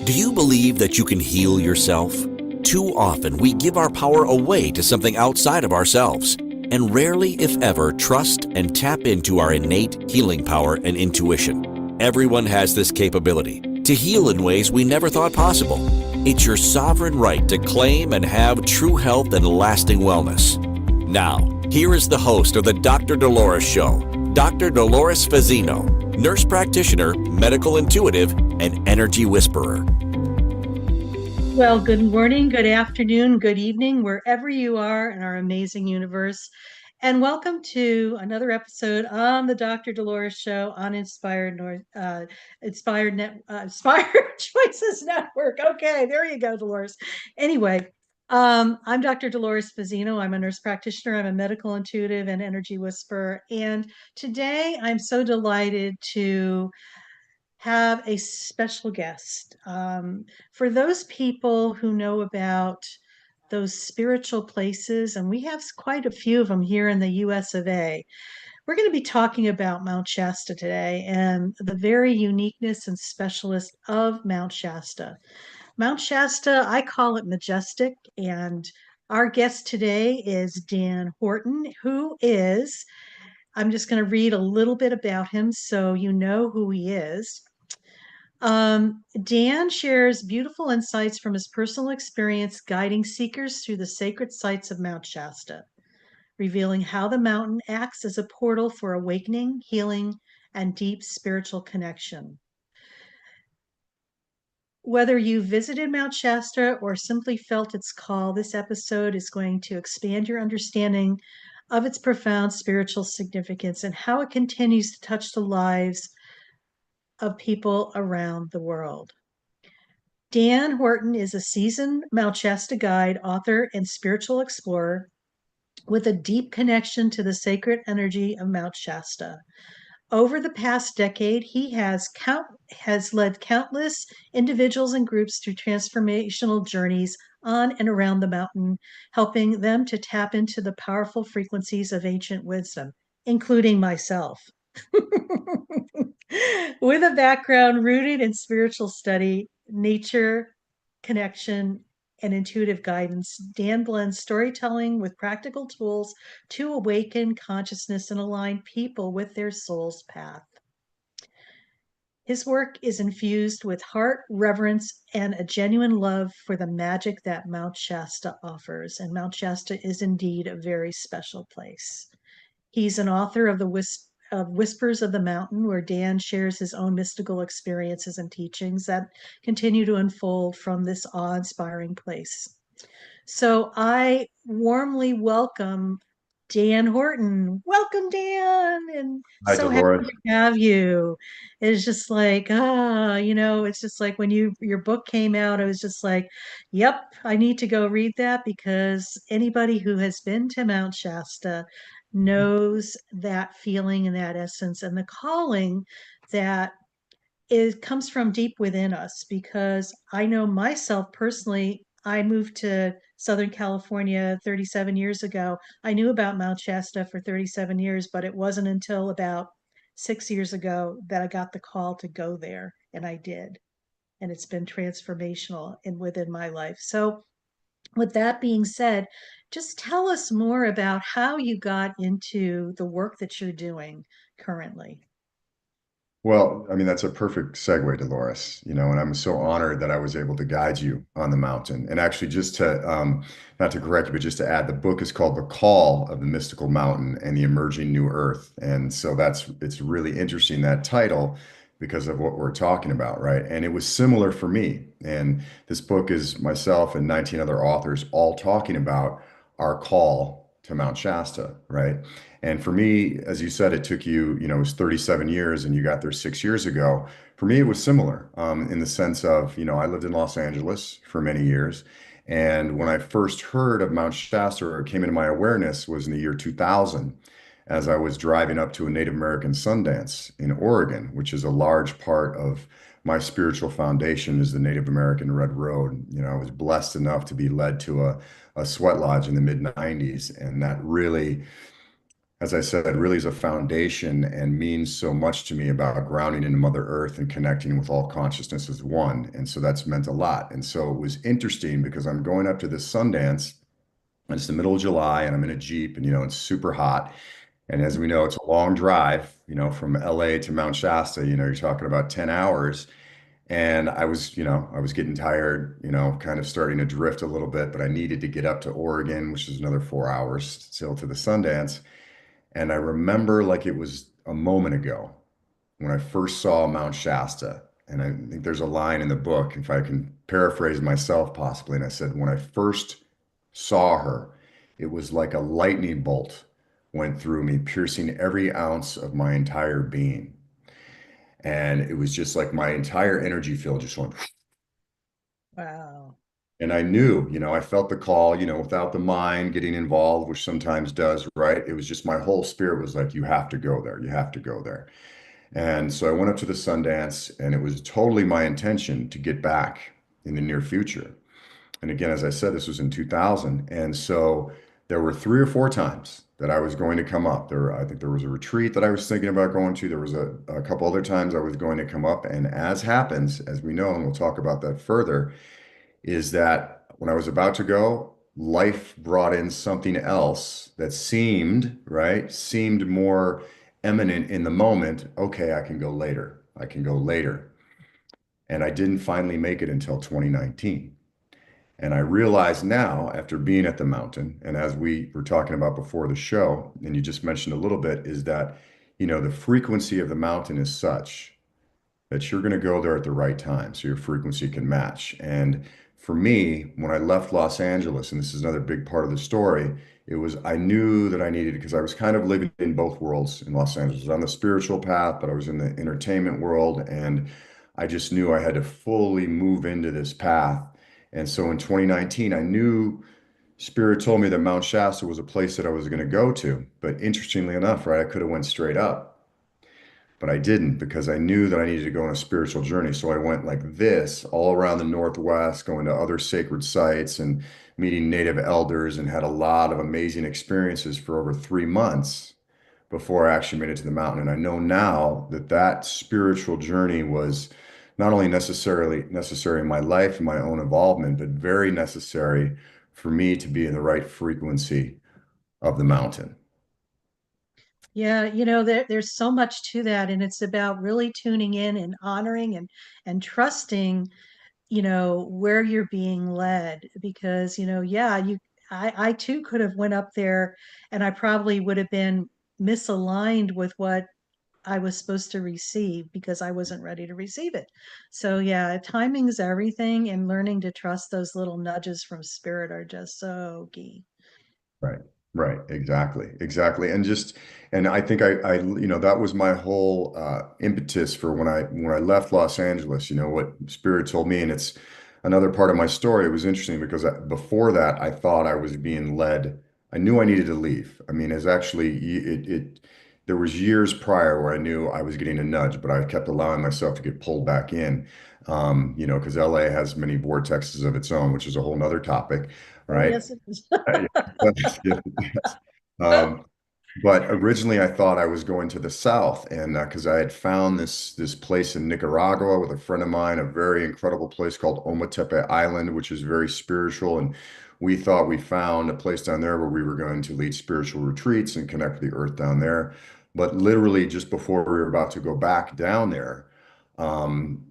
Do you believe that you can heal yourself? Too often we give our power away to something outside of ourselves, and rarely, if ever, trust and tap into our innate healing power and intuition. Everyone has this capability to heal in ways we never thought possible. It's your sovereign right to claim and have true health and lasting wellness. Now, here is the host of the Dr. Dolores Show, Dr. Dolores Fazzino, nurse practitioner, medical intuitive, and energy whisperer. Well, good morning, good afternoon, good evening, wherever you are in our amazing universe. And welcome to another episode on the Dr. Dolores Show on Inspired Choices Network. Okay, there you go, Dolores. Anyway, I'm Dr. Dolores Fazzino. I'm a nurse practitioner. I'm a medical intuitive and energy whisperer. And today I'm so delighted to have a special guest. For those people who know about those spiritual places, and we have quite a few of them here in the US of A, we're going to be talking about Mount Shasta today and the very uniqueness and specialist of Mount Shasta. Mount Shasta, I call it majestic, and our guest today is Dan Horton, who is, I'm just going to read a little bit about him so you know who he is. Dan shares beautiful insights from his personal experience guiding seekers through the sacred sites of Mount Shasta, revealing how the mountain acts as a portal for awakening, healing, and deep spiritual connection. Whether you visited Mount Shasta or simply felt its call, this episode is going to expand your understanding of its profound spiritual significance and how it continues to touch the lives of people around the world. Dan Horton is a seasoned Mount Shasta guide, author, and spiritual explorer with a deep connection to the sacred energy of Mount Shasta. Over the past decade, he has led countless individuals and groups through transformational journeys on and around the mountain, helping them to tap into the powerful frequencies of ancient wisdom, including myself. With a background rooted in spiritual study, nature, connection, and intuitive guidance, Dan blends storytelling with practical tools to awaken consciousness and align people with their soul's path. His work is infused with heart, reverence, and a genuine love for the magic that Mount Shasta offers. And Mount Shasta is indeed a very special place. He's an author of Whispers of the Mountain, where Dan shares his own mystical experiences and teachings that continue to unfold from this awe-inspiring place. So I warmly welcome Dan Horton. Welcome, Dan, and Hi, so happy Dolores. to have you. It's just like, it's just like when your book came out, I was just like, yep, I need to go read that because anybody who has been to Mount Shasta knows that feeling and that essence and the calling that it comes from deep within us. Because I know myself personally, I moved to Southern California 37 years ago. I knew about Mount Shasta for 37 years, but it wasn't until about 6 years ago that I got the call to go there, and I did. And it's been transformational within my life. So, with that being said, just tell us more about how you got into the work that you're doing currently. Well, I mean, that's a perfect segue, Dolores, and I'm so honored that I was able to guide you on the mountain. And actually, just to, not to correct you, but just to add, the book is called The Call of the Mystical Mountain and the Emerging New Earth. And so it's really interesting, that title, because of what we're talking about, right? And it was similar for me. And this book is myself and 19 other authors all talking about our call to Mount Shasta, right? And for me, as you said, it took you, it was 37 years and you got there 6 years ago. For me, it was similar in the sense of, I lived in Los Angeles for many years. And when I first heard of Mount Shasta, or it came into my awareness, was in the year 2000, as I was driving up to a Native American Sundance in Oregon, which is a large part of my spiritual foundation is the Native American Red Road. I was blessed enough to be led to a sweat lodge in the mid 90s. And that really as I said, really is a foundation and means so much to me about grounding into Mother Earth and connecting with all consciousness as one. And so that's meant a lot. And so it was interesting because I'm going up to this Sundance, and it's the middle of July, and I'm in a Jeep, and it's super hot. And as we know, it's a long drive, from LA to Mount Shasta, you're talking about 10 hours. And I was getting tired, kind of starting to drift a little bit, but I needed to get up to Oregon, which is another 4 hours still to the Sundance. And I remember like it was a moment ago when I first saw Mount Shasta. And I think there's a line in the book, if I can paraphrase myself possibly. And I said, when I first saw her, it was like a lightning bolt went through me, piercing every ounce of my entire being. And it was just like my entire energy field just went. Wow. And I knew, I felt the call, without the mind getting involved, which sometimes does, right? It was just my whole spirit was like, you have to go there. You have to go there. And so I went up to the Sundance, and it was totally my intention to get back in the near future. And again, as I said, this was in 2000. And so there were 3 or 4 times that I was going to come up. I think there was a retreat that I was thinking about going to. There was a couple other times I was going to come up. And as happens, as we know, and we'll talk about that further, is that when I was about to go, life brought in something else that seemed more eminent in the moment. Okay, I can go later. I can go later. And I didn't finally make it until 2019. And I realize now, after being at the mountain, and as we were talking about before the show, and you just mentioned a little bit, is that, the frequency of the mountain is such that you're going to go there at the right time so your frequency can match. And for me, when I left Los Angeles, and this is another big part of the story, I knew that I needed, because I was kind of living in both worlds in Los Angeles. I was on the spiritual path, but I was in the entertainment world. And I just knew I had to fully move into this path. And so in 2019, I knew Spirit told me that Mount Shasta was a place that I was going to go to. But interestingly enough, right, I could have went straight up, but I didn't, because I knew that I needed to go on a spiritual journey. So I went like this all around the Northwest, going to other sacred sites and meeting native elders, and had a lot of amazing experiences for over 3 months before I actually made it to the mountain. And I know now that that spiritual journey was not only necessarily necessary in my life and my own involvement, but very necessary for me to be in the right frequency of the mountain. Yeah, there's so much to that, and it's about really tuning in and honoring and trusting, where you're being led. Because, yeah, I too could have went up there, and I probably would have been misaligned with what I was supposed to receive because I wasn't ready to receive it. So yeah, timing is everything, and learning to trust those little nudges from spirit are just so key. Right, right, exactly, exactly. And I think that was my whole impetus for when I left Los Angeles, what Spirit told me. And it's another part of my story. It was interesting because before that, I thought I was being led. I knew I needed to leave. I mean, it's actually, there was years prior where I knew I was getting a nudge, but I kept allowing myself to get pulled back in. Because LA has many vortexes of its own, which is a whole nother topic, Oh, right? yes, it is. Yes, yes, yes. Um, but originally, I thought I was going to the south, and because I had found this place in Nicaragua with a friend of mine, a very incredible place called Ometepe Island, which is very spiritual, and we thought we found a place down there where we were going to lead spiritual retreats and connect with the earth down there. But literally, just before we were about to go back down there,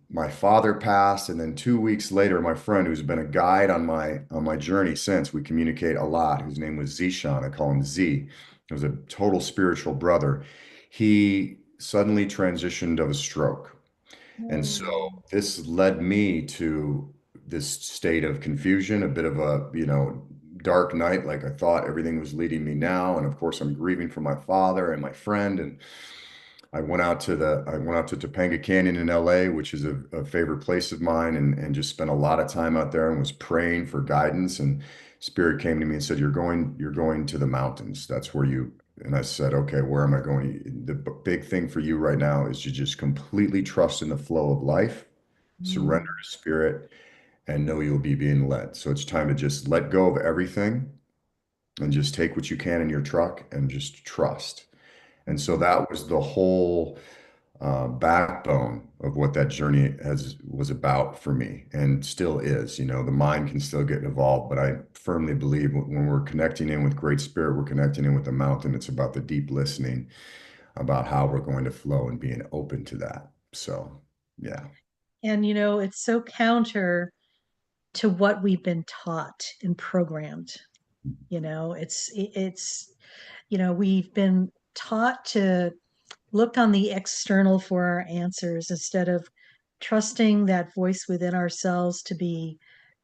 my father passed, and then 2 weeks later, my friend, who's been a guide on my journey since, we communicate a lot, whose name was Zishan, I call him Z. He was a total spiritual brother. He suddenly transitioned of a stroke. And so Mm. this led me to this state of confusion, a bit of a, dark night. Like I thought everything was leading me now. And of course, I'm grieving for my father and my friend. And I went out to Topanga Canyon in LA, which is a favorite place of mine, and just spent a lot of time out there and was praying for guidance. And Spirit came to me and said, you're going to the mountains. That's where you, and I said, okay, where am I going? The big thing for you right now is to just completely trust in the flow of life, surrender Mm. to Spirit, and know you'll be being led. So it's time to just let go of everything and just take what you can in your truck and just trust. And so that was the whole backbone of what that journey has was about for me and still is. You know, the mind can still get involved, but I firmly believe when we're connecting in with Great Spirit, we're connecting in with the mountain. It's about the deep listening, about how we're going to flow and being open to that. So, yeah. And it's so counter to what we've been taught and programmed. We've been taught to look on the external for our answers instead of trusting that voice within ourselves to be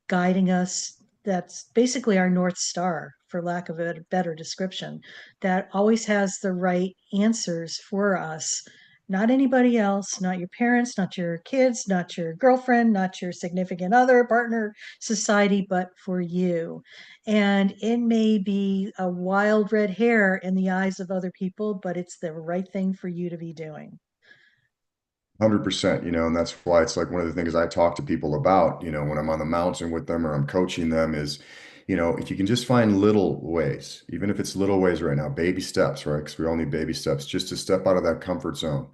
guiding us. That's basically our North Star, for lack of a better description, that always has the right answers for us. Not anybody else, not your parents, not your kids, not your girlfriend, not your significant other, partner, society, but for you. And it may be a wild red hair in the eyes of other people, but it's the right thing for you to be doing. 100%, and that's why it's like one of the things I talk to people about, when I'm on the mountain with them or I'm coaching them is, if you can just find little ways, even if it's little ways right now, baby steps, right? Because we all need baby steps, just to step out of that comfort zone,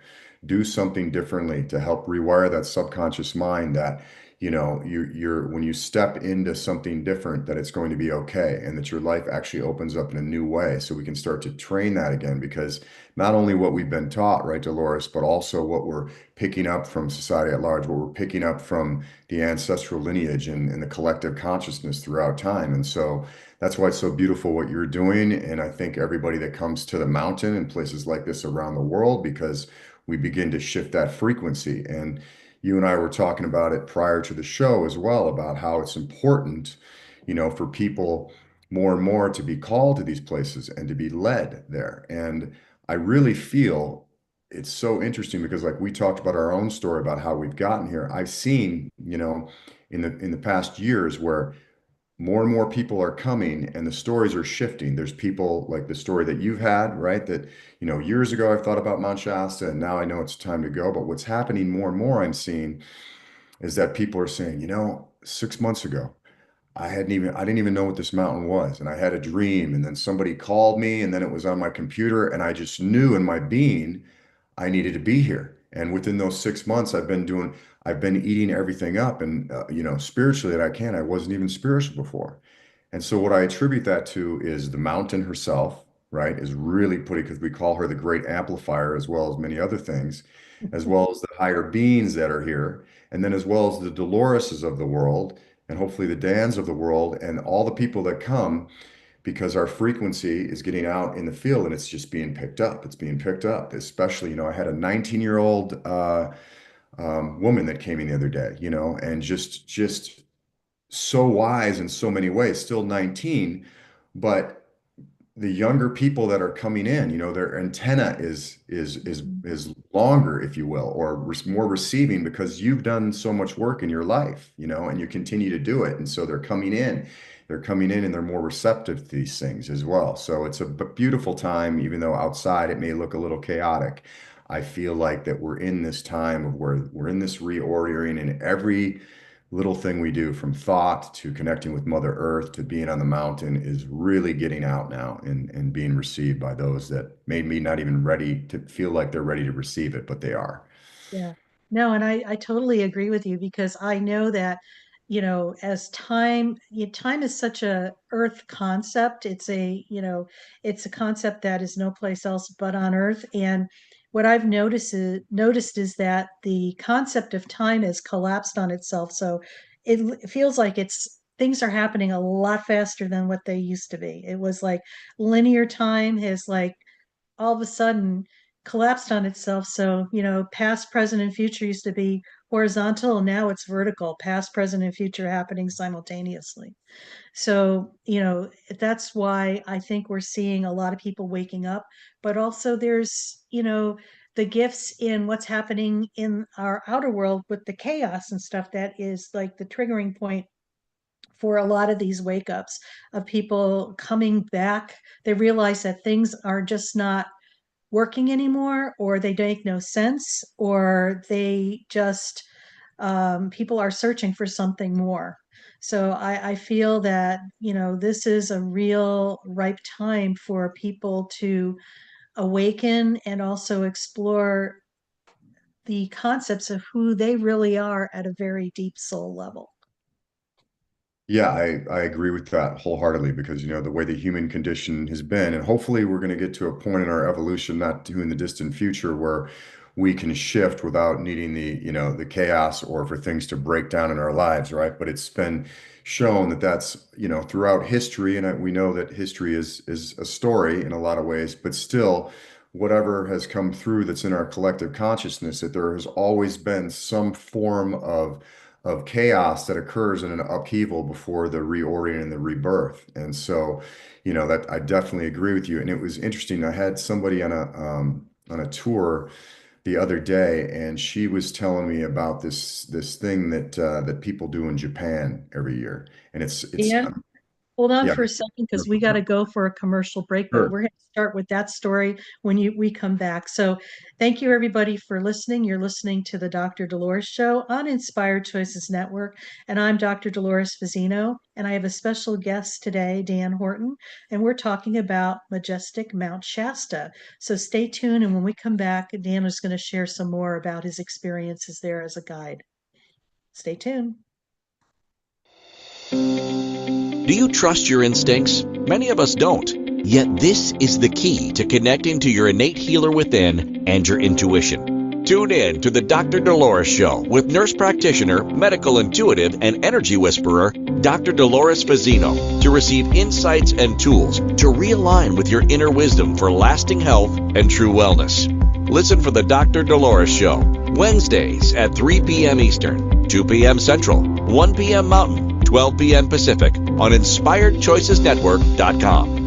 do something differently to help rewire that subconscious mind that, you're when you step into something different, that it's going to be okay and that your life actually opens up in a new way. So we can start to train that again because not only what we've been taught, right, Dolores, but also what we're picking up from society at large, what we're picking up from the ancestral lineage and the collective consciousness throughout time. And so that's why it's so beautiful what you're doing. And I think everybody that comes to the mountain and places like this around the world, because we begin to shift that frequency. And you and I were talking about it prior to the show as well, about how it's important, for people more and more to be called to these places and to be led there. And I really feel it's so interesting because like we talked about our own story about how we've gotten here. I've seen, in the past years where more and more people are coming and the stories are shifting. There's people like the story that you've had, right? That, years ago I've thought about Mount Shasta and now I know it's time to go. But what's happening more and more I'm seeing is that people are saying, 6 months ago, I didn't even know what this mountain was. And I had a dream, and then somebody called me, and then it was on my computer, and I just knew in my being I needed to be here. And within those 6 months, I've been eating everything up, and spiritually that I can. I wasn't even spiritual before. And so what I attribute that to is the mountain herself, right, is really putting, because we call her the great amplifier, as well as many other things, as well as the higher beings that are here, and then as well as the Doloreses of the world, and hopefully the Dans of the world, and all the people that come, because our frequency is getting out in the field and it's just being picked up. It's being picked up, especially, I had a 19-year-old woman that came in the other day, and just so wise in so many ways, still 19, but the younger people that are coming in, their antenna is longer, if you will, or more receiving because you've done so much work in your life, and you continue to do it. And so they're coming in. They're coming in and they're more receptive to these things as well. So it's a beautiful time, even though outside it may look a little chaotic. I feel like that we're in this time of where we're in this reordering, and every little thing we do, from thought to connecting with Mother Earth to being on the mountain, is really getting out now and being received by those that may be not even ready to feel like they're ready to receive it, but they are. Yeah. No, and I totally agree with you because I know that, as time is such a earth concept. It's a concept that is no place else but on earth. And what I've noticed is that the concept of time has collapsed on itself. So it feels like things are happening a lot faster than what they used to be. It was like linear time has like all of a sudden collapsed on itself. So, past, present, and future used to be horizontal, and now it's vertical, past, present, and future happening simultaneously. So, that's why I think we're seeing a lot of people waking up, but also there's, the gifts in what's happening in our outer world with the chaos and stuff that is like the triggering point for a lot of these wake ups of people coming back. They realize that things are just not working anymore, or they make no sense, or they just people are searching for something more. So I feel that, this is a real ripe time for people to awaken and also explore the concepts of who they really are at a very deep soul level. Yeah, I agree with that wholeheartedly because, the way the human condition has been, and hopefully we're going to get to a point in our evolution, not too in the distant future, where we can shift without needing the chaos or for things to break down in our lives, right? But it's been shown that that's, throughout history, and we know that history is a story in a lot of ways, but still, whatever has come through that's in our collective consciousness, that there has always been some form of chaos that occurs in an upheaval before the reordering and the rebirth. And so, that I definitely agree with you. And it was interesting. I had somebody on a tour the other day, and she was telling me about this thing that people do in Japan every year. And it's Dan, hold on yeah, for a second because we got to go for a commercial break, but sure. we're going to start with that story when we come back. So thank you everybody for listening. You're listening to the Dr. Dolores Show on Inspired Choices Network, and I'm Dr. Dolores Fazzino, and I have a special guest today, Dan Horton, and we're talking about majestic Mount Shasta. So stay tuned, and when we come back, Dan is going to share some more about his experiences there as a guide. Stay tuned. Do you trust your instincts? Many of us don't. Yet this is the key to connecting to your innate healer within and your intuition. Tune in to the Dr. Dolores Show with nurse practitioner, medical intuitive, and energy whisperer, Dr. Dolores Fazzino, to receive insights and tools to realign with your inner wisdom for lasting health and true wellness. Listen for the Dr. Dolores Show, Wednesdays at 3 p.m. Eastern, 2 p.m. Central, 1 p.m. Mountain, 12 p.m. Pacific on InspiredChoicesNetwork.com.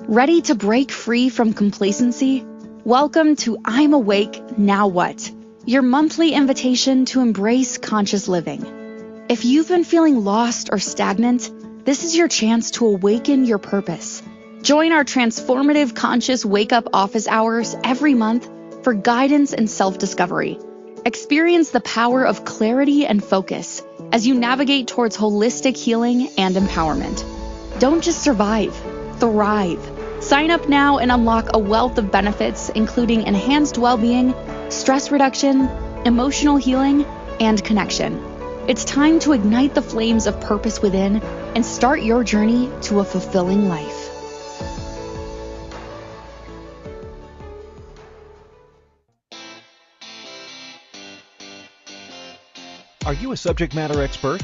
Ready to break free from complacency? Welcome to I'm Awake, Now What? Your monthly invitation to embrace conscious living. If you've been feeling lost or stagnant, this is your chance to awaken your purpose. Join our transformative conscious wake-up office hours every month for guidance and self-discovery. Experience the power of clarity and focus as you navigate towards holistic healing and empowerment. Don't just survive, thrive. Sign up now and unlock a wealth of benefits, including enhanced well-being, stress reduction, emotional healing, and connection. It's time to ignite the flames of purpose within and start your journey to a fulfilling life. Are you a subject matter expert?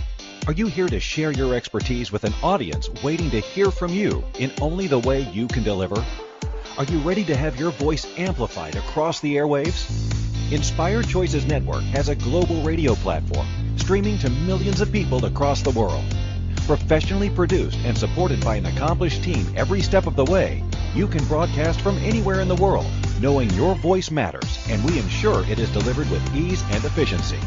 Are you here to share your expertise with an audience waiting to hear from you in only the way you can deliver? Are you ready to have your voice amplified across the airwaves? Inspired Choices Network has a global radio platform streaming to millions of people across the world. Professionally produced and supported by an accomplished team every step of the way, you can broadcast from anywhere in the world, knowing your voice matters, and we ensure it is delivered with ease and efficiency.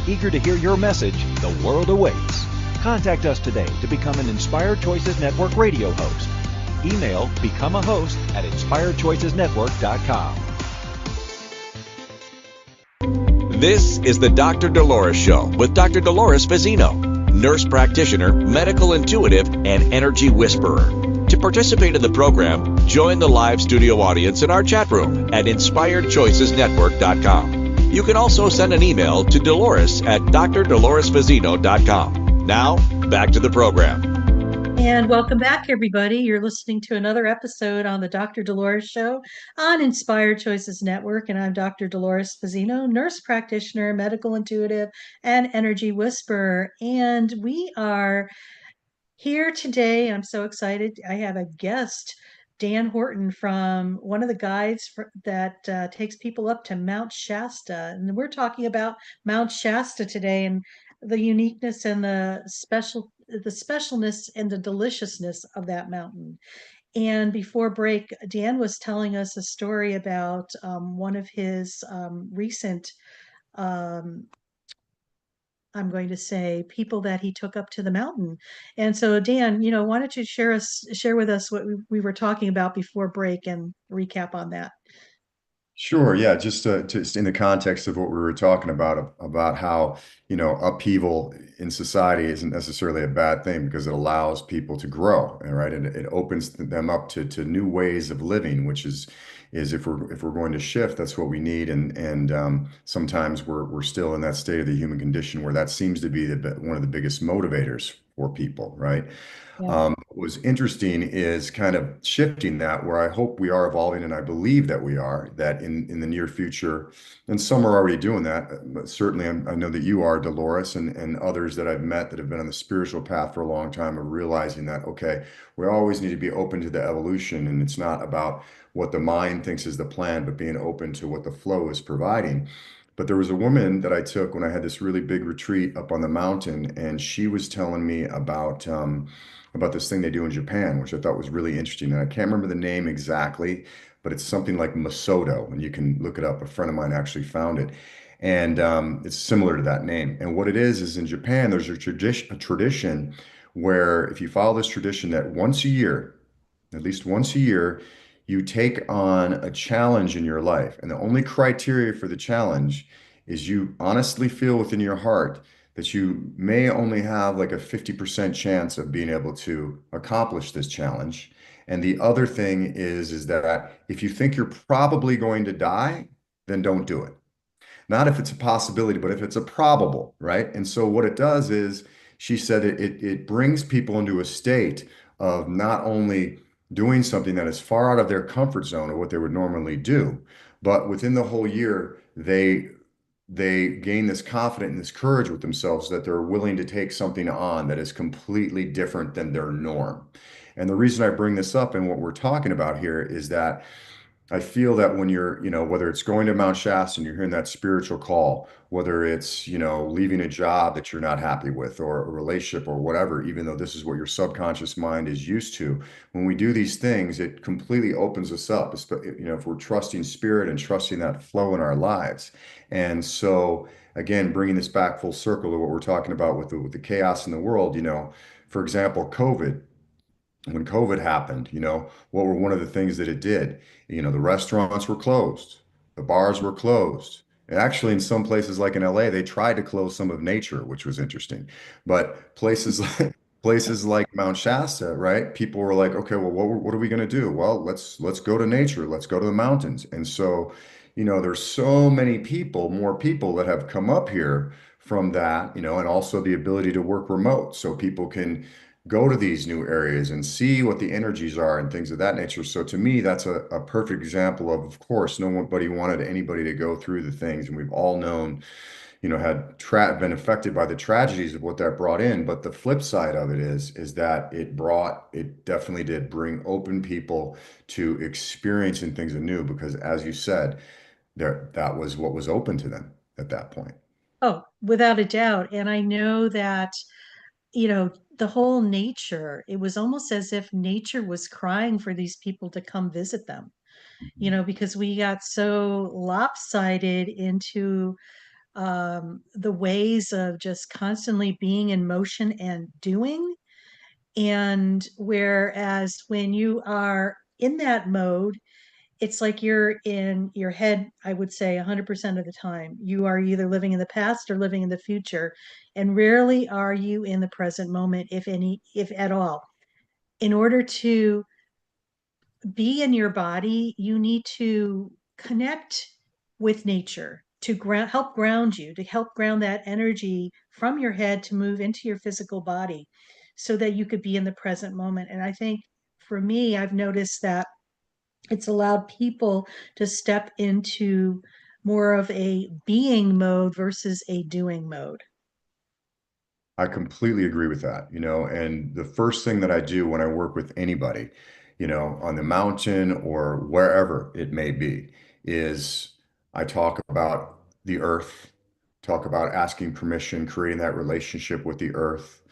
Eager to hear your message, the world awaits. Contact us today to become an Inspired Choices Network radio host. Email become a host at inspiredchoicesnetwork.com. This is the Dr. Dolores Show with Dr. Dolores Fazzino, nurse practitioner, medical intuitive, and energy whisperer. To participate in the program, join the live studio audience in our chat room at inspiredchoicesnetwork.com. You can also send an email to Dolores at drdoloresfazzino.com. Now, back to the program. And welcome back, everybody. You're listening to another episode on the Dr. Dolores Show on Inspired Choices Network. And I'm Dr. Dolores Fazzino, nurse practitioner, medical intuitive, and energy whisperer. And we are here today. I'm so excited. I have a guest, Dan Horton, from one of the guides that takes people up to Mount Shasta. And we're talking about Mount Shasta today and the uniqueness and the specialness and the deliciousness of that mountain. And before break, Dan was telling us a story about one of his recent um, I'm going to say people that he took up to the mountain. And so Dan, why don't you share with us what we were talking about before break and recap on that? Sure, yeah, just in the context of what we were talking about how, upheaval in society isn't necessarily a bad thing because it allows people to grow, all right? And it opens them up to new ways of living, which is if we're going to shift, that's what we need. And sometimes we're still in that state of the human condition where that seems to be one of the biggest motivators for people, right? Yeah. What was interesting is kind of shifting that where I hope we are evolving, and I believe that we are, that in the near future, and some are already doing that. But certainly, I know that you are, Dolores, and others that I've met that have been on the spiritual path for a long time are realizing that, okay, we always need to be open to the evolution, and it's not about what the mind thinks is the plan, but being open to what the flow is providing. But there was a woman that I took when I had this really big retreat up on the mountain, and she was telling me about this thing they do in Japan, which I thought was really interesting. And I can't remember the name exactly, but it's something like Masoto, and you can look it up. A friend of mine actually found it, and it's similar to that name. And what it is in Japan, there's a tradition where if you follow this tradition, that once a year, at least once a year, you take on a challenge in your life. And the only criteria for the challenge is you honestly feel within your heart that you may only have like a 50% chance of being able to accomplish this challenge. And the other thing is that if you think you're probably going to die, then don't do it. Not if it's a possibility, but if it's a probable, right? And so what it does is she said it brings people into a state of not only doing something that is far out of their comfort zone of what they would normally do, but within the whole year, they gain this confidence and this courage with themselves that they're willing to take something on that is completely different than their norm. And the reason I bring this up and what we're talking about here is that I feel that when you're, whether it's going to Mount Shasta and you're hearing that spiritual call, whether it's, leaving a job that you're not happy with or a relationship or whatever, even though this is what your subconscious mind is used to, when we do these things, it completely opens us up, if we're trusting spirit and trusting that flow in our lives. And so, again, bringing this back full circle to what we're talking about with the chaos in the world, for example, COVID. When COVID happened, what were one of the things that it did? The restaurants were closed, the bars were closed. And actually, in some places like in LA, they tried to close some of nature, which was interesting. But places like Mount Shasta, right? People were like, okay, well, what are we going to do? Well, let's go to nature, let's go to the mountains. And so, there's so many people, more people that have come up here from that, and also the ability to work remote, so people can go to these new areas and see what the energies are and things of that nature. So to me, that's a perfect example of course, nobody wanted anybody to go through the things, and we've all known, had been affected by the tragedies of what that brought in. But the flip side of it is that it definitely did bring open people to experiencing things anew, because as you said, that was what was open to them at that point. Oh, without a doubt. And I know that, the whole nature, it was almost as if nature was crying for these people to come visit them, because we got so lopsided into the ways of just constantly being in motion and doing. And whereas when you are in that mode, it's like you're in your head, I would say 100% of the time. You are either living in the past or living in the future. And rarely are you in the present moment, if any, if at all. In order to be in your body, you need to connect with nature to help ground you, to help ground that energy from your head to move into your physical body so that you could be in the present moment. And I think for me, I've noticed that it's allowed people to step into more of a being mode versus a doing mode. I completely agree with that, and the first thing that I do when I work with anybody, on the mountain or wherever it may be, is I talk about the earth, talk about asking permission, creating that relationship with the earth,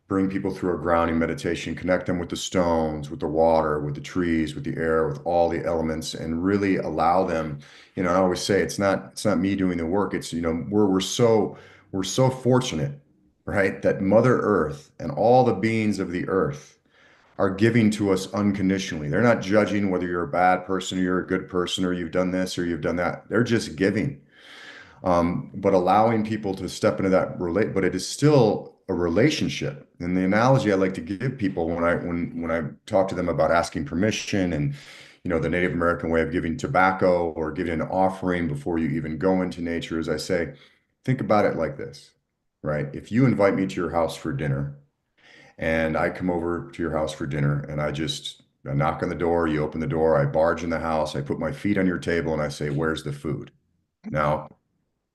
bring people through a grounding meditation, connect them with the stones, with the water, with the trees, with the air, with all the elements, and really allow them, I always say it's not me doing the work. It's, we're so fortunate, right? That Mother Earth and all the beings of the earth are giving to us unconditionally. They're not judging whether you're a bad person or you're a good person or you've done this or you've done that. They're just giving. But allowing people to step into that but it is still a relationship. And the analogy I like to give people when I talk to them about asking permission and the Native American way of giving tobacco or giving an offering before you even go into nature is I say, think about it like this, right? If you invite me to your house for dinner and I come over to your house for dinner and I knock on the door, you open the door, I barge in the house, I put my feet on your table and I say, where's the food? Now,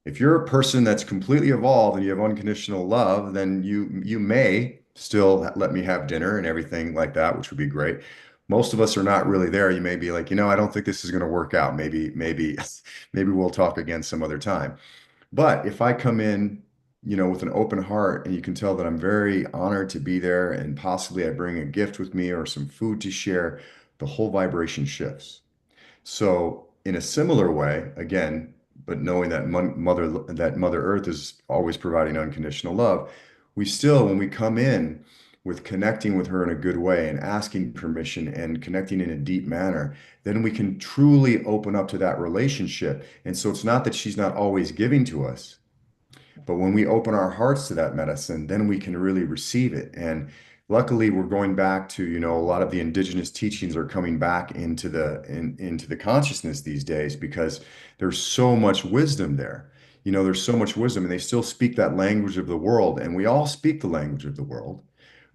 if you're a person that's completely evolved and you have unconditional love, then you may still let me have dinner and everything like that, which would be great. Most of us are not really there. You may be like, I don't think this is going to work out. Maybe maybe we'll talk again some other time. But if I come in, with an open heart and you can tell that I'm very honored to be there and possibly I bring a gift with me or some food to share, the whole vibration shifts. So in a similar way, again, but knowing that Mother Earth is always providing unconditional love, we still, when we come in with connecting with her in a good way and asking permission and connecting in a deep manner, then we can truly open up to that relationship. And so it's not that she's not always giving to us, but when we open our hearts to that medicine, then we can really receive it. And luckily, we're going back to, a lot of the indigenous teachings are coming back into the consciousness these days because there's so much wisdom there. There's so much wisdom, and they still speak that language of the world, and we all speak the language of the world,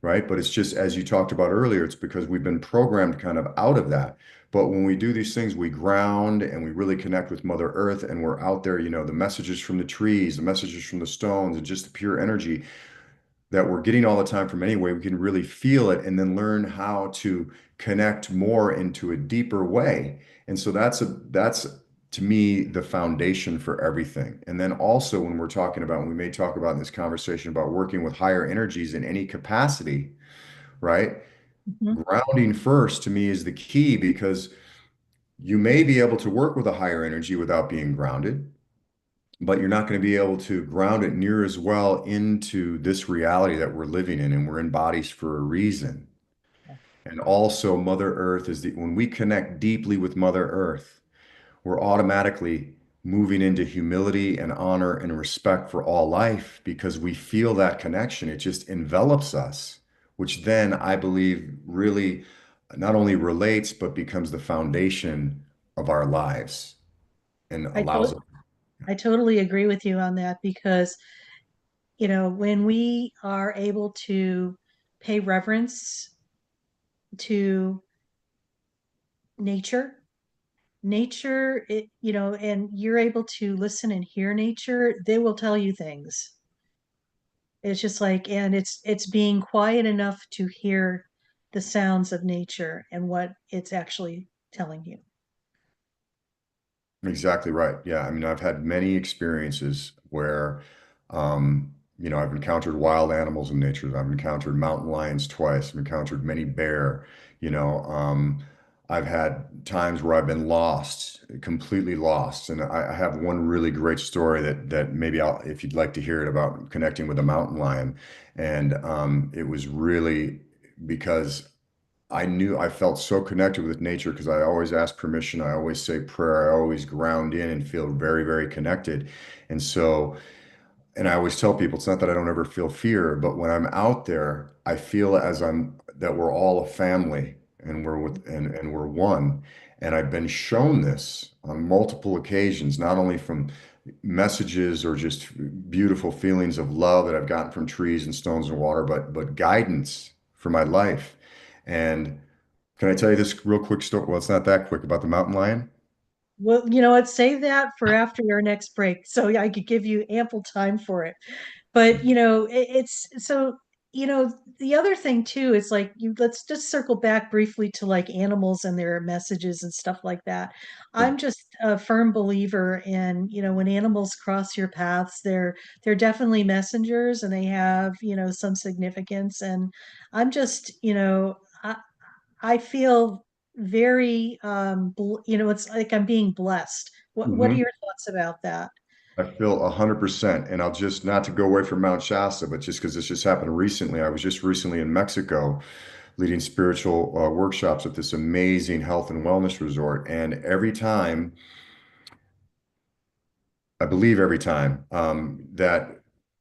right? But it's just, as you talked about earlier, it's because we've been programmed kind of out of that. But when we do these things, we ground and we really connect with Mother Earth, and we're out there, the messages from the trees, the messages from the stones, and just the pure energy that we're getting all the time from anyway, we can really feel it and then learn how to connect more into a deeper way. And so that's to me the foundation for everything. And then also when we may talk about in this conversation about working with higher energies in any capacity, right? Mhm. Grounding first to me is the key because you may be able to work with a higher energy without being grounded, but you're not going to be able to ground it near as well into this reality that we're living in, and we're in bodies for a reason. And also, Mother Earth when we connect deeply with Mother Earth, we're automatically moving into humility and honor and respect for all life because we feel that connection. It just envelops us, which then I believe really not only relates, but becomes the foundation of our lives and I allows to- us. I totally agree with you on that because, when we are able to pay reverence to nature, and you're able to listen and hear nature, they will tell you things. It's just like, and it's being quiet enough to hear the sounds of nature and what it's actually telling you. Exactly right. Yeah. I mean, I've had many experiences where, um, I've encountered wild animals in nature. I've encountered mountain lions twice. I've encountered many bear, you know, um, I've had times where I've been lost, completely lost. And I have one really great story that maybe if you'd like to hear it about connecting with a mountain lion. And it was really because I felt so connected with nature because I always ask permission. I always say prayer. I always ground in and feel very, very connected. And so, and I always tell people it's not that I don't ever feel fear, but when I'm out there, I feel that we're all a family and and we're one. And I've been shown this on multiple occasions, not only from messages or just beautiful feelings of love that I've gotten from trees and stones and water, but guidance for my life. And can I tell you this real quick story? Well, it's not that quick about the mountain lion. Well, you know what? Save that for after your next break, so I could give you ample time for it. But it's so the other thing too is like let's just circle back briefly to like animals and their messages and stuff like that. I'm just a firm believer in when animals cross your paths, they're definitely messengers and they have some significance. And I'm just I feel very it's like I'm being blessed. What are Mhm. your thoughts about that? I feel 100%. And I'll just not to go away from Mount Shasta, but just because this just happened recently, I was just recently in Mexico leading spiritual workshops at this amazing health and wellness resort. And every time, I believe every time that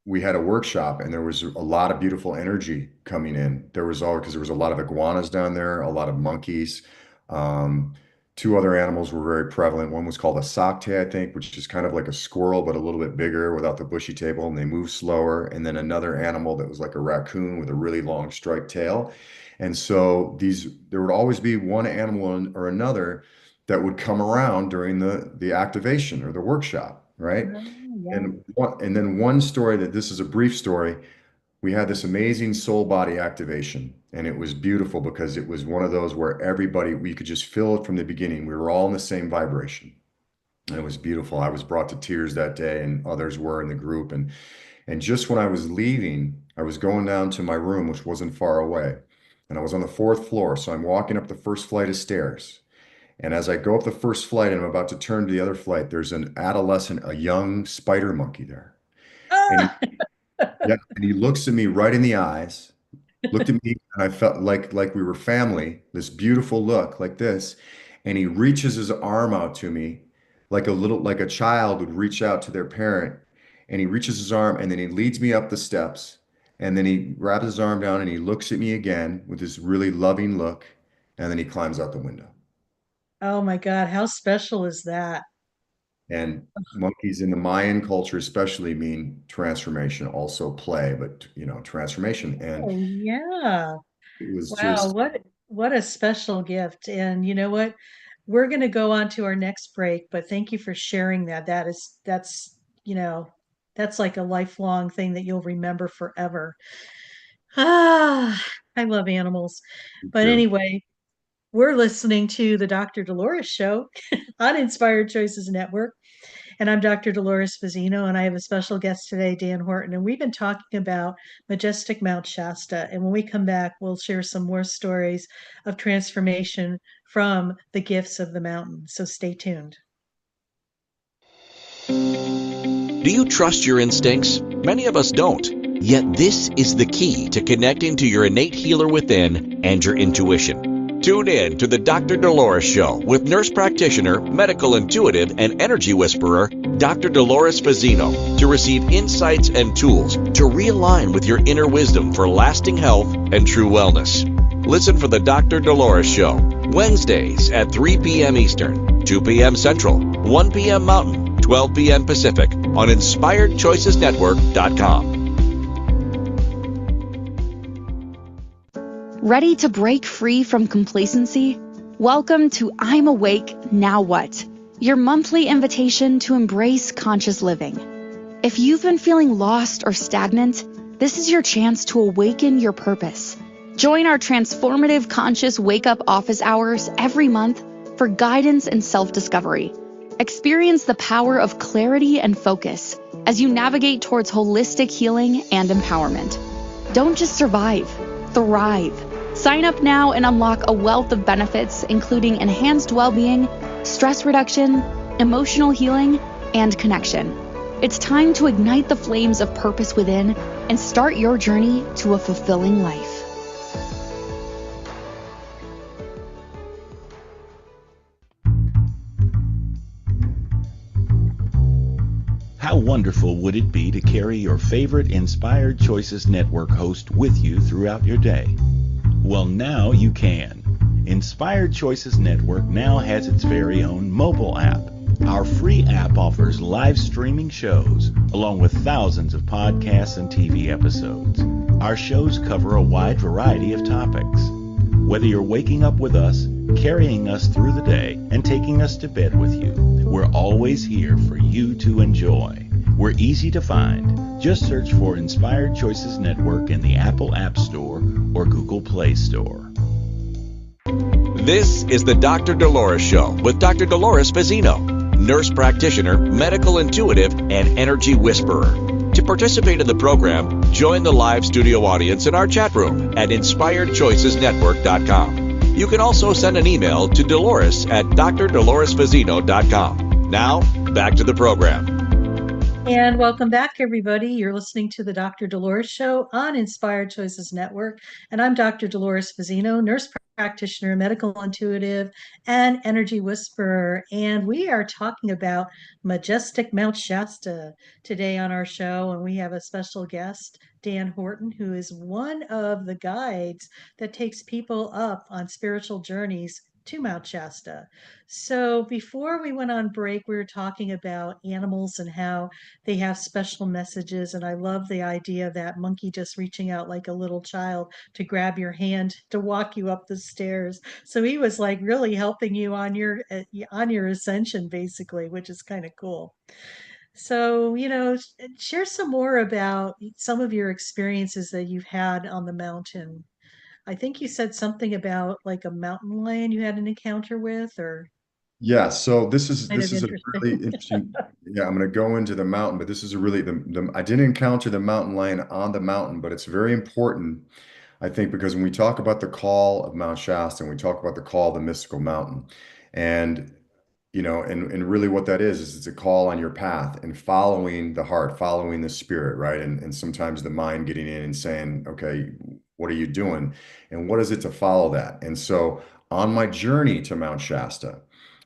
we had a workshop and there was a lot of beautiful energy coming in. Because there was a lot of iguanas down there, a lot of monkeys. Um, Two other animals were very prevalent. One was called a sakte, I think, which is kind of like a squirrel, but a little bit bigger without the bushy tail, and they move slower. And then another animal that was like a raccoon with a really long striped tail. And so there would always be one animal or another that would come around during the activation or the workshop, right? Oh, yeah. And then one story, that this is a brief story. We had this amazing soul body activation, and it was beautiful because it was one of those where everybody, we could just feel it from the beginning. We were all in the same vibration, and it was beautiful. I was brought to tears that day, and others were in the group. And just when I was leaving, I was going down to my room, which wasn't far away, and I was on the fourth floor. So I'm walking up the first flight of stairs. And as I go up the first flight and I'm about to turn to the other flight, there's an adolescent, a young spider monkey there. And Ah! yeah, and he looks at me right in the eyes, looked at me, and I felt like we were family, this beautiful look like this. And he reaches his arm out to me like a child would reach out to their parent. And he reaches his arm and then he leads me up the steps. And then he grabs his arm down and he looks at me again with this really loving look. And then he climbs out the window. Oh my God, how special is that? And monkeys in the Mayan culture especially mean transformation, also play, but transformation. And Oh yeah. it was Wow, just, what a special gift. And you know what? We're going to go on to our next break, but thank you for sharing that. You know, that's like a lifelong thing that you'll remember forever. Ah, I love animals. But too. anyway, we're listening to the Dr. Dolores Show on Inspired Choices Network. And I'm Dr. Dolores Fazzino, and I have a special guest today, Dan Horton. And we've been talking about majestic Mount Shasta. And when we come back, we'll share some more stories of transformation from the gifts of the mountain. So stay tuned. Do you trust your instincts? Many of us don't. Yet this is the key to connecting to your innate healer within and your intuition. Tune in to the Dr. Dolores Show with nurse practitioner, medical intuitive, and energy whisperer, Dr. Dolores Fazzino, to receive insights and tools to realign with your inner wisdom for lasting health and true wellness. Listen for the Dr. Dolores Show, Wednesdays at 3 p.m. Eastern, 2 p.m. Central, 1 p.m. Mountain, 12 p.m. Pacific on InspiredChoicesNetwork.com. Ready to break free from complacency? Welcome to I'm Awake, Now What? Your monthly invitation to embrace conscious living. If you've been feeling lost or stagnant, this is your chance to awaken your purpose. Join our transformative conscious wake-up office hours every month for guidance and self-discovery. Experience the power of clarity and focus as you navigate towards holistic healing and empowerment. Don't just survive, thrive. Sign up now and unlock a wealth of benefits, including enhanced well-being, stress reduction, emotional healing, and connection. It's time to ignite the flames of purpose within and start your journey to a fulfilling life. How wonderful would it be to carry your favorite Inspired Choices Network host with you throughout your day? Well, now you can. Inspired Choices Network now has its very own mobile app. Our free app offers live streaming shows, along with thousands of podcasts and TV episodes. Our shows cover a wide variety of topics. Whether you're waking up with us, carrying us through the day, and taking us to bed with you, we're always here for you to enjoy. We're easy to find. Just search for Inspired Choices Network in the Apple App Store or Google Play Store. This is the Dr. Dolores Show with Dr. Dolores Fazzino, nurse practitioner, medical intuitive, and energy whisperer. To participate in the program, join the live studio audience in our chat room at InspiredChoicesNetwork.com. You can also send an email to Dolores at drdoloresfazzino.com. Now, back to the program. And welcome back, everybody. You're listening to the Dr. Dolores Show on Inspired Choices Network. And I'm Dr. Dolores Fazzino, nurse practitioner, medical intuitive, and energy whisperer. And we are talking about majestic Mount Shasta today on our show. And we have a special guest, Dan Horton, who is one of the guides that takes people up on spiritual journeys to Mount Shasta. So before we went on break, we were talking about animals and how they have special messages. And I love the idea of that monkey just reaching out like a little child to grab your hand to walk you up the stairs. So he was like really helping you on your ascension, basically, which is kind of cool. So, share some more about some of your experiences that you've had on the mountain. I think you said something about like a mountain lion you had an encounter with, or Yeah, so this is kind of this is a interesting. really interesting. Yeah, I'm going to go into the mountain, but this is a really the I didn't encounter the mountain lion on the mountain, but it's very important, I think, because when we talk about the call of Mount Shasta and we talk about the call of the mystical mountain, and and really what that is it's a call on your path and following the heart, following the spirit, right? And sometimes the mind getting in and saying, okay, what are you doing? And what is it to follow that? And so on my journey to Mount Shasta,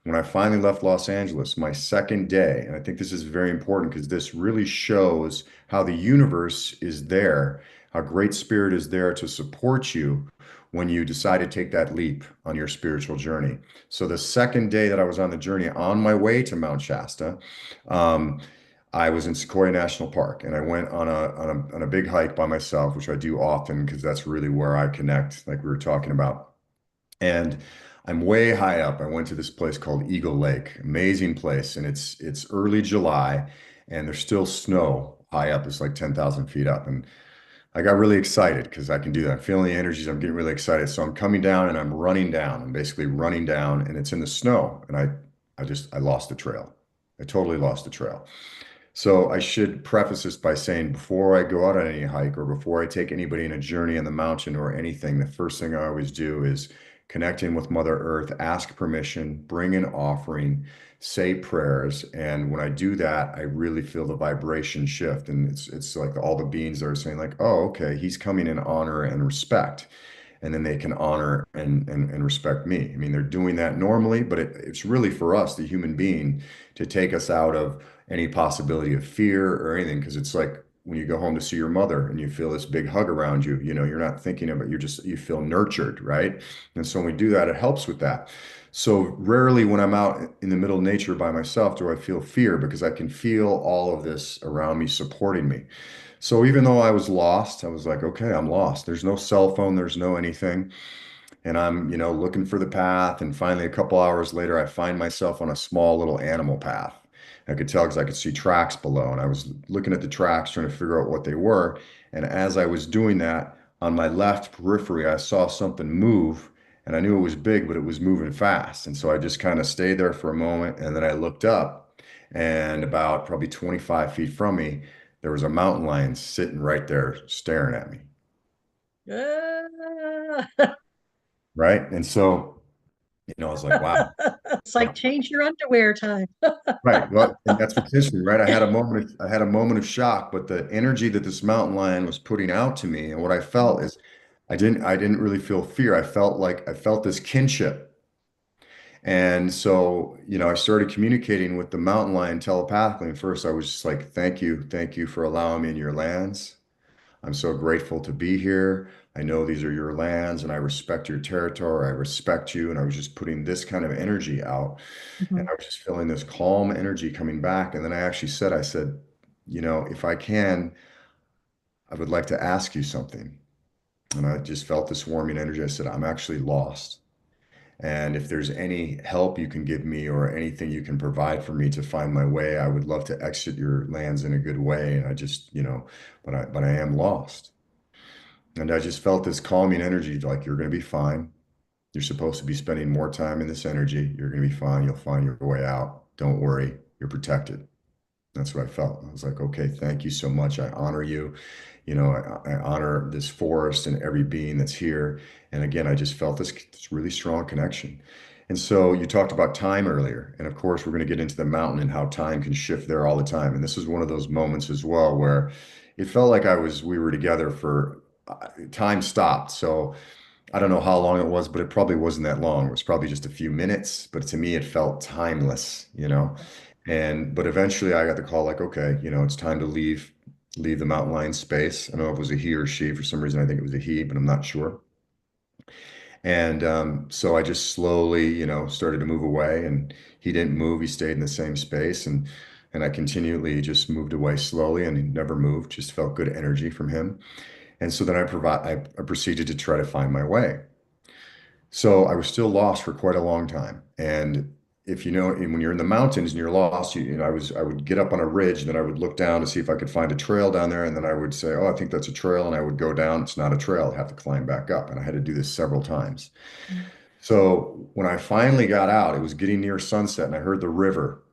when I finally left Los Angeles, my second day, and I think this is very important because this really shows how the universe is there, how Great Spirit is there to support you when you decide to take that leap on your spiritual journey. So the second day that I was on the journey on my way to Mount Shasta, um, I was in Sequoia National Park and I went on a big hike by myself, which I do often because that's really where I connect, like we were talking about. And I'm way high up. I went to this place called Eagle Lake, amazing place, and it's early July, and there's still snow high up. It's like 10,000 feet up, and I got really excited because I can do that. I'm feeling the energies. I'm getting really excited. So I'm coming down and I'm running down. I'm basically running down, and it's in the snow, and I lost the trail. I totally lost the trail. So I should preface this by saying before I go out on any hike or before I take anybody on a journey on the mountain or anything, the first thing I always do is connect in with Mother Earth, ask permission, bring an offering, say prayers. And when I do that, I really feel the vibration shift. And it's like all the beings are saying like, oh, okay, he's coming in honor and respect. And then they can honor and respect me. I mean, they're doing that normally, but it's really for us, the human being, to take us out of any possibility of fear or anything. Because it's like when you go home to see your mother and you feel this big hug around you, you're not thinking about, you feel nurtured, right? And so when we do that, it helps with that. So rarely when I'm out in the middle of nature by myself do I feel fear because I can feel all of this around me supporting me. So even though I was lost, I was like, okay, I'm lost. There's no cell phone, there's no anything. And I'm, looking for the path. And finally, a couple hours later, I find myself on a small little animal path. I could tell because I could see tracks below. And I was looking at the tracks, trying to figure out what they were. And as I was doing that, on my left periphery, I saw something move. And I knew it was big, but it was moving fast. And so I just kind of stayed there for a moment. And then I looked up, and about probably 25 feet from me, there was a mountain lion sitting right there staring at me. Ah. Right. And so, I was like, wow. It's like change your underwear time. Right. Well, and that's what's interesting, right? I had a moment of shock, but the energy that this mountain lion was putting out to me, and what I felt is I didn't really feel fear. I felt this kinship. And so, I started communicating with the mountain lion telepathically. And first I was just like, thank you for allowing me in your lands. I'm so grateful to be here. I know these are your lands and I respect your territory. I respect you. And I was just putting this kind of energy out. And Mhm. I was just feeling this calm energy coming back. And then I said, if I can, I would like to ask you something. And I just felt this warming energy. I said, I'm actually lost. And if there's any help you can give me or anything you can provide for me to find my way, I would love to exit your lands in a good way. And I just, but I am lost. And I just felt this calming energy, like you're going to be fine. You're supposed to be spending more time in this energy. You're going to be fine. You'll find your way out. Don't worry. You're protected. That's what I felt. I was like, okay, thank you so much. I honor you. I honor this forest and every being that's here. And again, I just felt this really strong connection. And so you talked about time earlier. And of course, we're going to get into the mountain and how time can shift there all the time. And this is one of those moments as well where it felt like we were together for time stopped. So I don't know how long it was, but it probably wasn't that long. It was probably just a few minutes, but to me, it felt timeless, you know? But eventually I got the call like, okay, it's time to leave the mountain lion space. I don't know if it was a he or she. For some reason, I think it was a he, but I'm not sure. And so I just slowly, started to move away, and he didn't move. He stayed in the same space, and I continually just moved away slowly, and he never moved. Just felt good energy from him. And so then I proceeded to try to find my way. So I was still lost for quite a long time. And if you know, and when you're in the mountains and you're lost, I would get up on a ridge and then I would look down to see if I could find a trail down there. And then I would say, oh, I think that's a trail. And I would go down. It's not a trail. I'd have to climb back up. And I had to do this several times. So when I finally got out, it was getting near sunset and I heard the river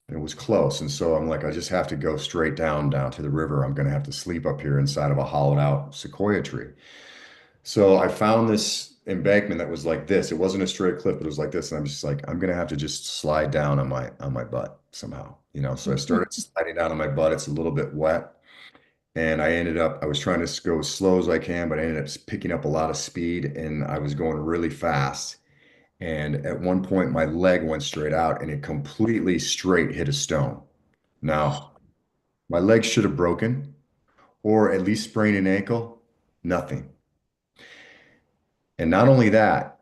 and it was close. And so I'm like, I just have to go straight down to the river. I'm going to have to sleep up here inside of a hollowed out sequoia tree. So I found this embankment that was like this. It wasn't a straight cliff, but it was like this. And I'm just like, I'm gonna have to just slide down on my butt somehow, So I started sliding down on my butt. It's a little bit wet. And I was trying to go as slow as I can, but I ended up picking up a lot of speed and I was going really fast. And at one point, my leg went straight out and it completely straight hit a stone. Now, my leg should have broken or at least sprained an ankle. Nothing. And not only that,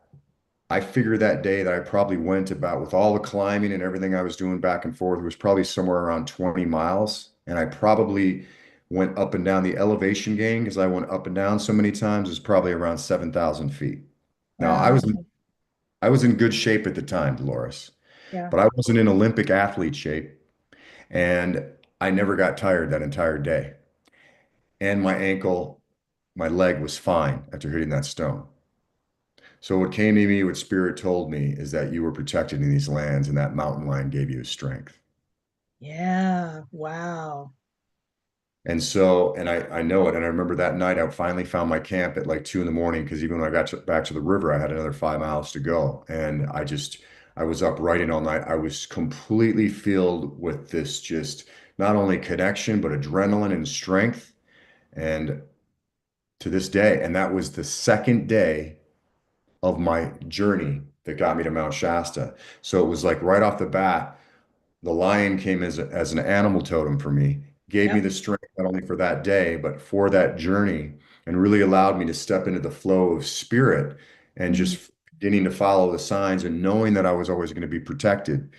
I figured that day that I probably went about with all the climbing and everything I was doing back and forth, it was probably somewhere around 20 miles. And I probably went up and down the elevation gain because I went up and down so many times, it was probably around 7,000 feet. Now, Wow. I was in good shape at the time, Dolores, Yeah. but I wasn't in Olympic athlete shape. And I never got tired that entire day. And my leg was fine after hitting that stone. So what came to me, what Spirit told me, is that you were protected in these lands, and that mountain lion gave you strength. Yeah. Wow. And so, and I know it. And I remember that night, I finally found my camp at like 2 in the morning, because even when I got back to the river, I had another 5 miles to go. And I was up writing all night. I was completely filled with this just not only connection, but adrenaline and strength. And to this day, and that was the second day of my journey that got me to Mount Shasta. So it was like right off the bat, the lion came as an animal totem for me, gave me Yep. the strength not only for that day, but for that journey, and really allowed me to step into the flow of spirit and Mhm. just beginning to follow the signs and knowing that I was always going to be protected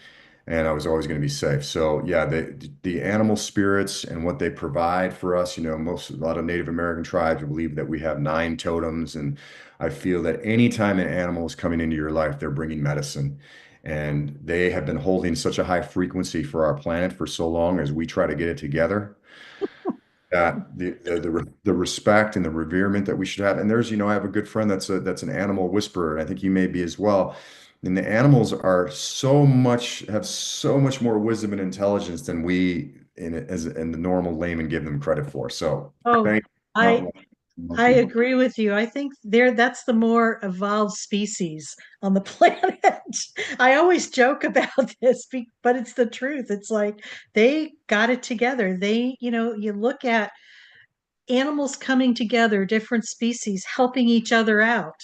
and I was always going to be safe. So yeah, the animal spirits and what they provide for us, a lot of Native American tribes believe that we have 9 totems, and I feel that anytime an animal is coming into your life, they're bringing medicine. And they have been holding such a high frequency for our planet for so long as we try to get it together, that the respect and the reverement that we should have. And I have a good friend that's an animal whisperer, and I think you may be as well. And the animals have so much more wisdom and intelligence than we in the normal layman give them credit for. So Oh, thank you, I Mountain I Monkey. agree with you. I think that's the more evolved species on the planet. I always joke about this, but it's the truth. It's like they got it together. You look at animals coming together, different species helping each other out.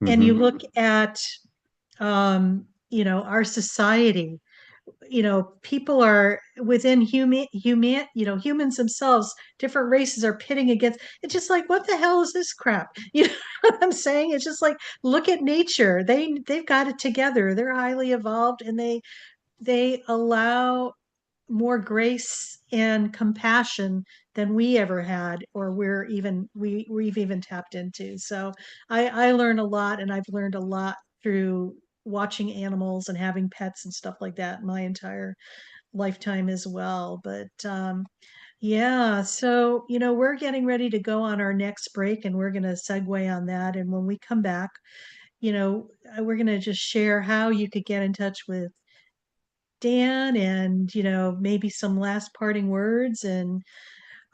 And you Hmm. look at our society, people are within humans themselves, different races are pitting against. It's just like, what the hell is this crap? You know what I'm saying? It's just like, look at nature. They've got it together. They're highly evolved, and they allow more grace and compassion than we ever had, or we've even tapped into. So I learn a lot, and I've learned a lot through watching animals and having pets and stuff like that my entire lifetime as well. But yeah, so we're getting ready to go on our next break, and we're going to segue on that. And when we come back, we're going to just share how you could get in touch with Dan, and maybe some last parting words. And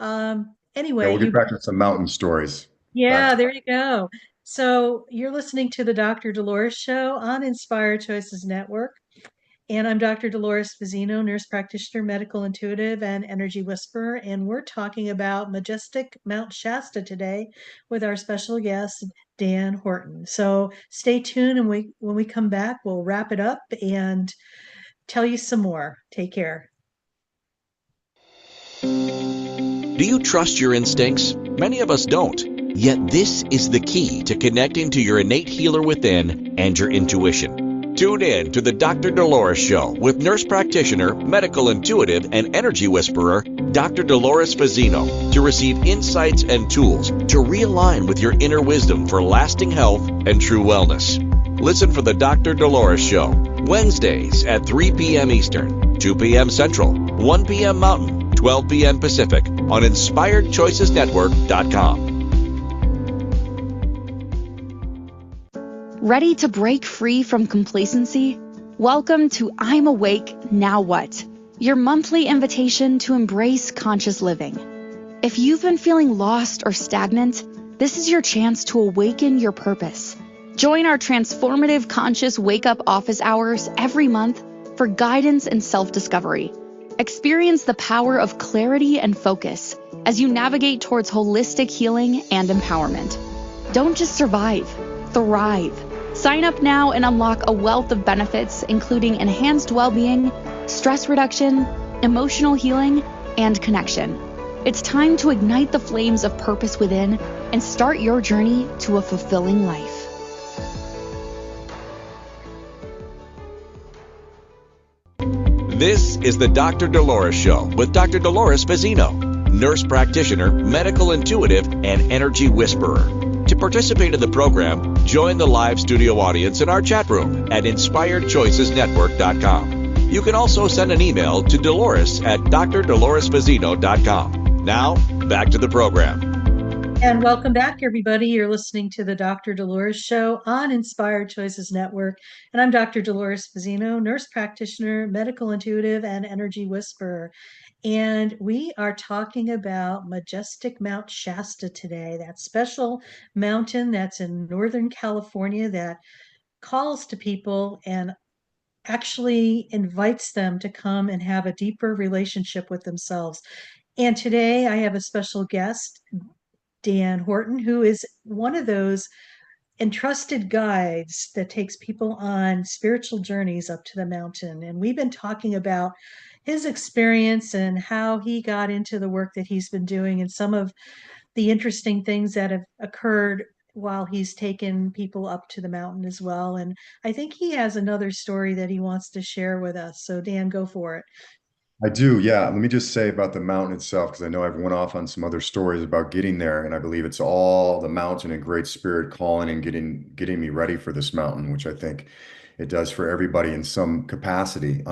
Yeah, anyway, we'll get back to some mountain stories. Back yeah, to there you go. So you're listening to the Dr. Dolores Show on Inspired Choices Network. And I'm Dr. Dolores Fazzino, nurse practitioner, medical intuitive, and energy whisperer. And we're talking about majestic Mount Shasta today with our special guest, Dan Horton. So stay tuned, and when we come back, we'll wrap it up and tell you some more. Take care. Do you trust your instincts? Many of us don't. Yet this is the key to connecting to your innate healer within and your intuition. Tune in to the Dr. Dolores Show with nurse practitioner, medical intuitive, and energy whisperer, Dr. Dolores Fazzino, to receive insights and tools to realign with your inner wisdom for lasting health and true wellness. Listen for the Dr. Dolores Show, Wednesdays at 3 p.m. Eastern, 2 p.m. Central, 1 p.m. Mountain, 12 p.m. Pacific on InspiredChoicesNetwork.com. Ready to break free from complacency? Welcome to I'm Awake, Now What? Your monthly invitation to embrace conscious living. If you've been feeling lost or stagnant, this is your chance to awaken your purpose. Join our transformative conscious wake-up office hours every month for guidance and self-discovery. Experience the power of clarity and focus as you navigate towards holistic healing and empowerment. Don't just survive, thrive. Sign up now and unlock a wealth of benefits, including enhanced well-being, stress reduction, emotional healing, and connection. It's time to ignite the flames of purpose within and start your journey to a fulfilling life. This is the Dr. Dolores Show with Dr. Dolores Fazzino, nurse practitioner, medical intuitive, and energy whisperer. To participate in the program, join the live studio audience in our chat room at InspiredChoicesNetwork.com. You can also send an email to Dolores at drdoloresfazzino.com. Now, back to the program. And welcome back, everybody. You're listening to the Dr. Dolores Show on Inspired Choices Network. And I'm Dr. Dolores Fazzino, nurse practitioner, medical intuitive, and energy whisperer. And we are talking about majestic Mount Shasta today, that special mountain that's in Northern California that calls to people and actually invites them to come and have a deeper relationship with themselves. And today I have a special guest, Dan Horton, who is one of those entrusted guides that takes people on spiritual journeys up to the mountain. And we've been talking about his experience and how he got into the work that he's been doing and some of the interesting things that have occurred while he's taken people up to the mountain as well. And I think he has another story that he wants to share with us. So Dan, go for it. I do, yeah. Let me just say about the mountain itself, because I know I've went off on some other stories about getting there, and I believe it's all the mountain and Great Spirit calling and getting me ready for this mountain, which I think it does for everybody in some capacity.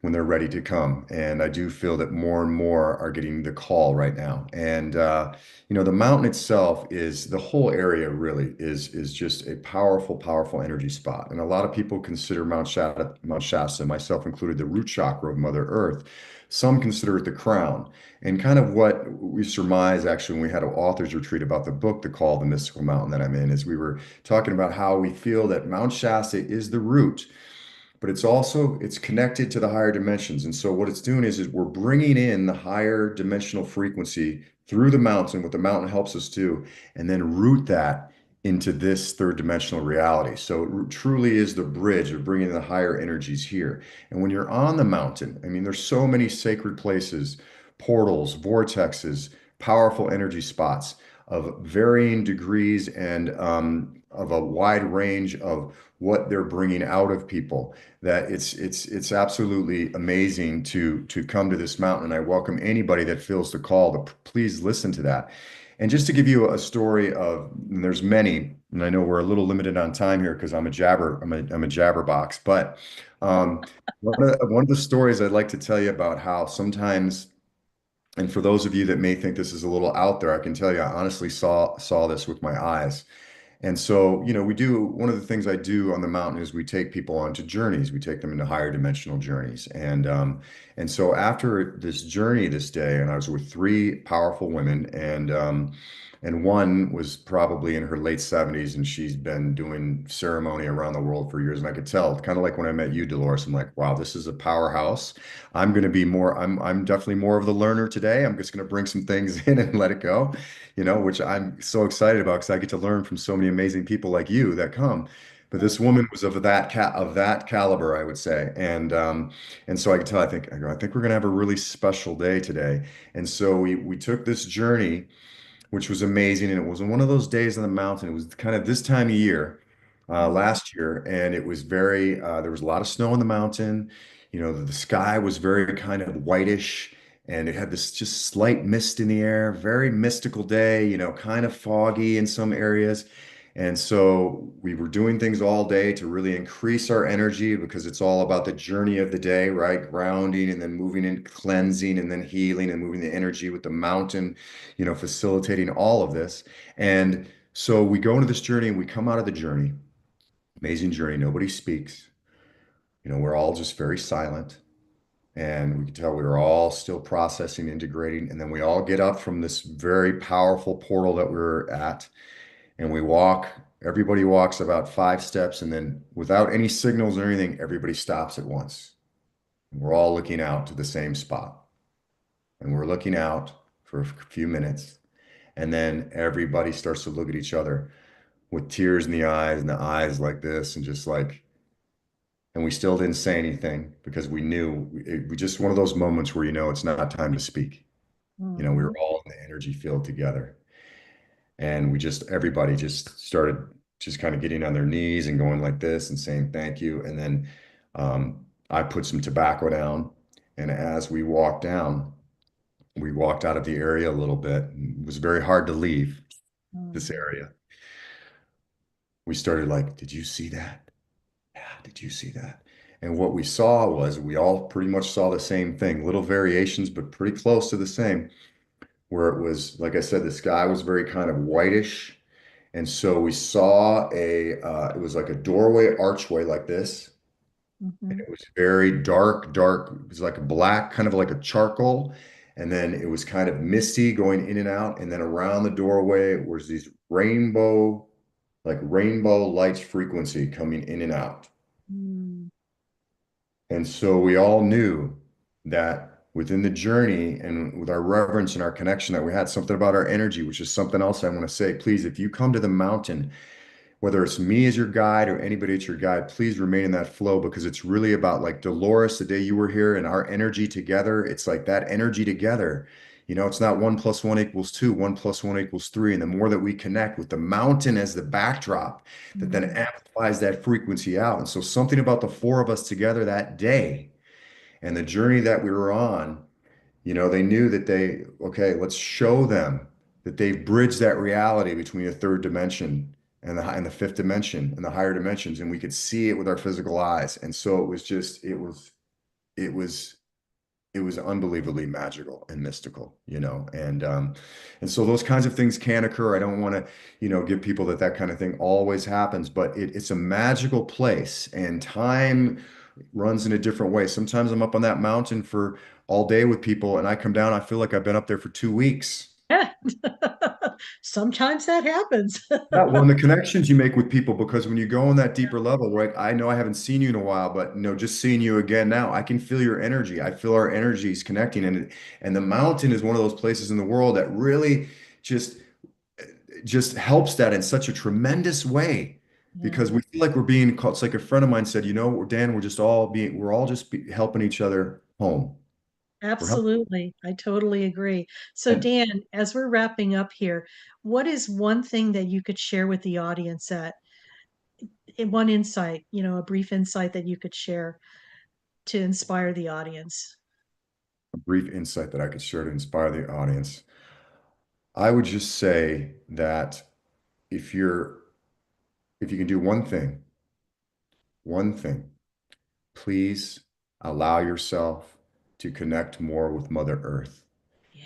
When they're ready to come. And I do feel that more and more are getting the call right now. And the mountain itself is the whole area really is just a powerful, powerful energy spot. And a lot of people consider Mount Shasta, myself included, the root chakra of Mother Earth. Some consider it the crown. And kind of what we surmise actually when we had an author's retreat about the book, The Call, the Mystical Mountain that I'm in, is we were talking about how we feel that Mount Shasta is the root, but it's connected to the higher dimensions. And so what it's doing is we're bringing in the higher dimensional frequency through the mountain, what the mountain helps us do, and then root that into this third dimensional reality. So it truly is the bridge of bringing the higher energies here. And when you're on the mountain, I mean, there's so many sacred places, portals, vortexes, powerful energy spots of varying degrees and of a wide range of what they're bringing out of people, that it's absolutely amazing to come to this mountain. And I welcome anybody that feels the call to please listen to that. And just to give you a story of, and there's many, and I know we're a little limited on time here because I'm a jabberbox, but one of the stories I'd like to tell you about how sometimes, and for those of you that may think this is a little out there, I can tell you I honestly saw this with my eyes. And so, one of the things I do on the mountain is we take people onto journeys. We take them into higher dimensional journeys. And so after this journey this day, and I was with three powerful women, and And one was probably in her late 70s, and she's been doing ceremony around the world for years. And I could tell, kind of like when I met you, Dolores, I'm like, wow, this is a powerhouse. I'm going to be more, I'm definitely more of the learner today. I'm just going to bring some things in and let it go, which I'm so excited about because I get to learn from so many amazing people like you that come. But this woman was of that caliber, I would say. And so I could tell, I think we're going to have a really special day today. And so we took this journey, which was amazing. And it was one of those days on the mountain. It was kind of this time of year, last year, and it was there was a lot of snow on the mountain. The sky was very kind of whitish, and it had this just slight mist in the air, very mystical day, kind of foggy in some areas. And so we were doing things all day to really increase our energy because it's all about the journey of the day, right? Grounding and then moving and cleansing and then healing and moving the energy with the mountain, facilitating all of this. And so we go into this journey and we come out of the journey, amazing journey. Nobody speaks. We're all just very silent. And we can tell we were all still processing, integrating. And then we all get up from this very powerful portal that we were at, and we walk. Everybody walks about 5 steps, and then without any signals or anything, everybody stops at once. And we're all looking out to the same spot. And we're looking out for a few minutes. And then everybody starts to look at each other with tears in the eyes and the eyes like this, and just like, and we still didn't say anything because we knew we just one of those moments where it's not time to speak. We were all in the energy field together. And everybody just started just kind of getting on their knees and going like this and saying thank you. And then I put some tobacco down. And as we walked down, we walked out of the area a little bit. It was very hard to leave this area. We started like, did you see that? Yeah, did you see that? And what we saw was we all pretty much saw the same thing, little variations, but pretty close to the same, where it was, like I said, the sky was very kind of whitish. And so we saw it was like a doorway archway like this. And it was very dark, dark. It was like a black, kind of like a charcoal. And then it was kind of misty going in and out. And then around the doorway was these rainbow lights frequency coming in and out. And so we all knew that within the journey and with our reverence and our connection that we had something about our energy, which is something else I want to say. Please, if you come to the mountain, whether it's me as your guide or anybody as your guide, please remain in that flow, because it's really about, like Dolores, the day you were here, and our energy together. It's like that energy together. It's not 1+1=2, 1+1=3. And the more that we connect with the mountain as the backdrop, that then amplifies that frequency out. And so something about the four of us together that day and the journey that we were on, they knew that okay, let's show them that they've bridged that reality between the third dimension and the fifth dimension and the higher dimensions, and we could see it with our physical eyes. And so it was unbelievably magical and mystical, and so those kinds of things can occur. I don't want to, give people that kind of thing always happens, but it's a magical place, and time runs in a different way. Sometimes I'm up on that mountain for all day with people, and I come down, I feel like I've been up there for 2 weeks. Sometimes that happens. Yeah, well, and the connections you make with people, because when you go on that deeper level, right? I know I haven't seen you in a while, but just seeing you again now, I can feel your energy. I feel our energies connecting, and the mountain is one of those places in the world that really just helps that in such a tremendous way, because we feel like we're being called. It's like a friend of mine said, Dan, we're all just helping each other home. Absolutely. I totally agree. So, Dan, as we're wrapping up here, what is one thing that you could share with the audience, one insight, a brief insight that you could share to inspire the audience? A brief insight that I could share to inspire the audience. I would just say that if you can do one thing, please allow yourself to connect more with Mother Earth. Yeah.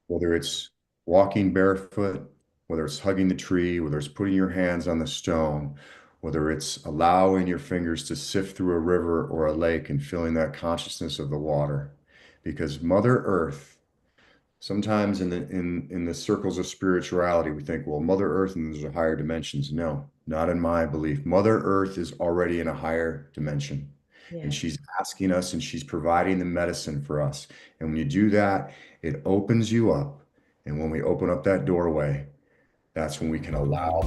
Whether it's walking barefoot, whether it's hugging the tree, whether it's putting your hands on the stone, whether it's allowing your fingers to sift through a river or a lake and feeling that consciousness of the water. Because Mother Earth, Sometimes in the circles of spirituality, we think, well, Mother Earth and there's a higher dimensions. No, not in my belief. Mother Earth is already in a higher dimension. Yeah. And she's asking us and she's providing the medicine for us. And when you do that, it opens you up. And when we open up that doorway, that's when we can allow.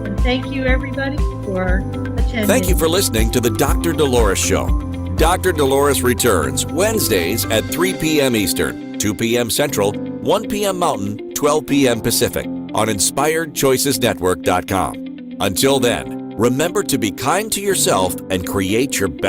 And thank you, everybody, for attending. Thank you for listening to the Dr. Dolores Show. Dr. Dolores returns Wednesdays at 3 p.m. Eastern, 2 p.m. Central, 1 p.m. Mountain, 12 p.m. Pacific on InspiredChoicesNetwork.com. Until then, remember to be kind to yourself and create your best